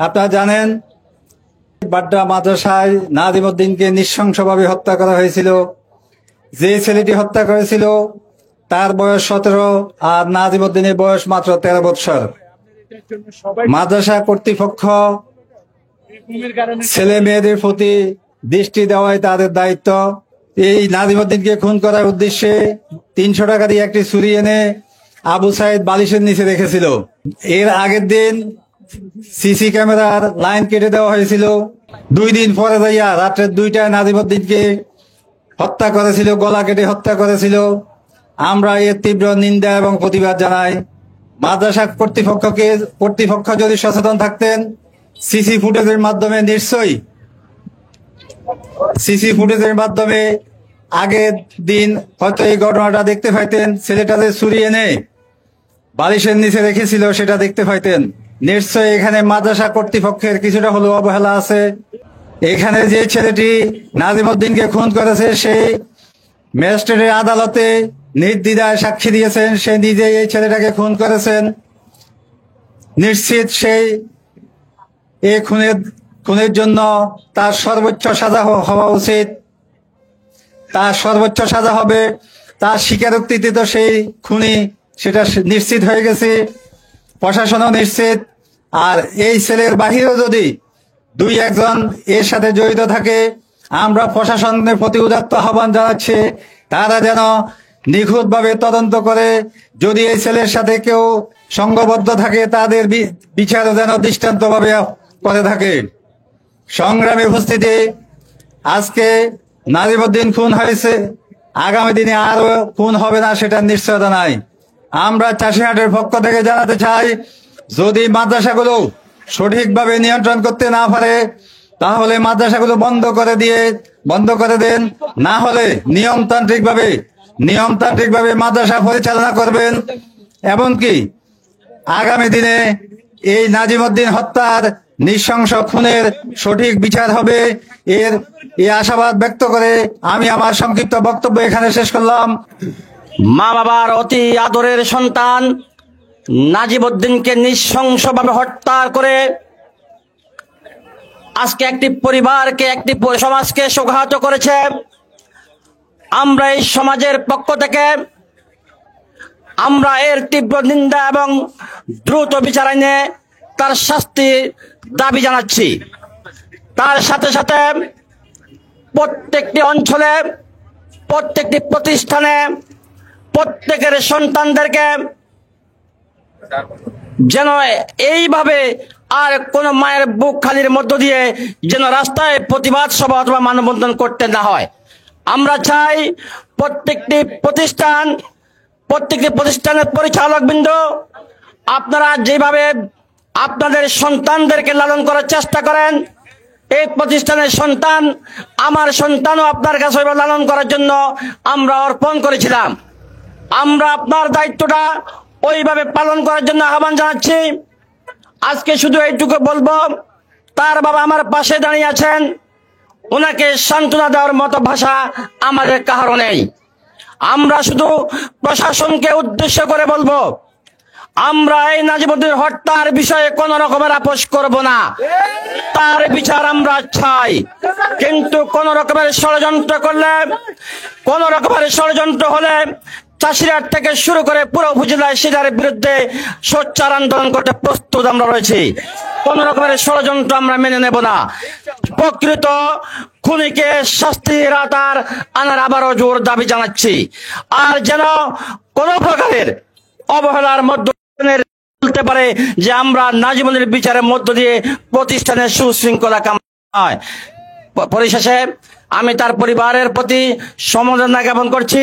আপনারা জানেন বাড্ডা মাদ্রাসায় নাজিমউদ্দিনকে নৃশংসভাবে হত্যা করা হয়েছিল। যে ছেলেটি হত্যা করেছিল তার বয়স 17 আর নাজিমউদ্দিনের বয়স মাত্র 13 বৎসর। মাদ্রাসা কর্তৃপক্ষ ছেলে মেয়েদের প্রতি দৃষ্টি দেওয়াই তাদের দায়িত্ব। এই নাজিমউদ্দিনকে খুন করার উদ্দেশ্যে 300 টাকা দিয়ে একটি ছুরি এনে আবু সাইদ বালিশের নিচে রেখেছিল। এর আগের দিন সিসি ক্যামেরার লাইন কেটে দেওয়া হয়েছিল। 2 দিন পরে যাইয়া রাত্রে 2টায় নাজিমউদ্দিনকে হত্যা করেছিল, গলা কেটে হত্যা করেছিল। আমরা এর তীব্র নিন্দা এবং প্রতিবাদ জানাই। মাদ্রাসা কর্তৃপক্ষ যদি সচেতন থাকতেন, সিসি ফুটেজের মাধ্যমে আগের দিন হয়তো এই ঘটনাটা দেখতে পাইতেন। ছেলেটা যে ছুরি এনে বালিশের নিচে রেখেছিল সেটা দেখতে পাইতেন। নিশ্চয়ই এখানে মাদ্রাসা কর্তৃপক্ষের কিছুটা হলেও অবহেলা আছে। এখানে যে ছেলেটি নাজিমউদ্দিনকে খুন করেছে সেই ম্যাজিস্ট্রেটের আদালতে নির্দ্বিধায় সাক্ষী দিয়েছেন, সে নিজেই এই ছেলেটাকে খুন করেছেন। নিশ্চিত সেই এই খুনের জন্য তার সর্বোচ্চ সাজা হওয়া উচিত। তার সর্বোচ্চ সাজা হবে। তার স্বীকারোক্তিতে তো সেই খুনি সেটা নিশ্চিত হয়ে গেছে, প্রশাসনও নিশ্চিত। আর এই ছেলের বাহিরেও যদি 2-1 জন এর সাথে জড়িত থাকে, আমরা প্রশাসনের প্রতি উদাত্ত আহ্বান জানাচ্ছি তারা যেন নিখুঁতভাবে তদন্ত করে, যদি এই ছেলের সাথে কেউ সংঘবদ্ধ থাকে তাদের বিচারও যেন দৃষ্টান্তভাবে করে থাকে। সংগ্রামী উপস্থিতি, আজকে নাজিমউদ্দিন খুন হয়েছে, আগামী দিনে আরো খুন হবে না সেটার নিশ্চয়তা নাই। আমরা চাষিহাটের পক্ষ থেকে জানাতে চাই, যদি মাদ্রাসাগুলো সঠিকভাবে নিয়ন্ত্রণ করতে না পারে তাহলে মাদ্রাসাগুলো বন্ধ করে দেন। না হলে নিয়মতান্ত্রিকভাবে মাদ্রাসা পরিচালনা করবেন। এমনকি আগামী দিনে এই নাজিমউদ্দিন হত্যার নৃশংস খুনের সঠিক বিচার হবে এই আশাবাদ ব্যক্ত করে আমি আমার সংক্ষিপ্ত বক্তব্য এখানে শেষ করলাম। মা বাবার অতি আদরের সন্তান নাজিমউদ্দিনকে নৃশংসভাবে হত্যা করে আজকে একটি পরিবারকে, একটি সমাজকে সংঘাত করেছে। আমরা এই সমাজের পক্ষ থেকে আমরা এর তীব্র নিন্দা এবং দ্রুত বিচার এনে তার শাস্তির দাবি জানাচ্ছি। তার সাথে সাথে প্রত্যেকটি অঞ্চলে, প্রত্যেকটি প্রতিষ্ঠানে, প্রত্যেকের সন্তানদেরকে যেন এইভাবে আর কোন মায়ের বুক খালির মধ্য দিয়ে যেন রাস্তায় প্রতিবাদ সভা অথবা মানববন্ধন করতে না হয়। আমরা চাই প্রত্যেকটি প্রতিষ্ঠানের পরিচালকবৃন্দ, আপনারা যেভাবে আপনাদের সন্তানদেরকে লালন করার চেষ্টা করেন, এই প্রতিষ্ঠানের সন্তান আমার সন্তানও আপনার কাছে লালন করার জন্য আমরা অর্পণ করেছিলাম। আমরা আপনার দায়িত্বটা ওইভাবে পালন করার জন্য আহ্বান জানাচ্ছি। আজকে শুধু এইটুকু বলবো, তার বাবা আমার পাশে দাঁড়িয়ে আছেন, ওনাকে সান্ত্বনা দেওয়ার মতো ভাষা আমাদের কারো নেই। আমরা শুধু প্রশাসনকে উদ্দেশ্য করে বলবো, আমরা এই নাজিমউদ্দিন হত্যার বিষয়ে কোন রকমের আপোষ করব না, তার বিচার আমরা চাই। কিন্তু কোন রকমের ষড়যন্ত্র হলে চাষিরাট থেকে শুরু করে পুরো উপজেলায় সেটার বিরুদ্ধে সোচ্চার আন্দোলন করতে প্রস্তুত আমরা রয়েছি। কোন রকমের ষড়যন্ত্র আমরা মেনে নেব না। প্রকৃত খুনিকে শাস্তির আওতায় আনার আবারও জোর দাবি জানাচ্ছি। আর যেন কোন প্রকারের অবহেলার মধ্যে বলতে পারে যে আমরা নাজিমউদ্দিনের বিচারের মধ্য দিয়ে প্রতিষ্ঠানের সুশৃঙ্খলা কামনা হয়। পরিশেষে আমি তার পরিবারের প্রতি সমবেদনা জ্ঞাপন করছি।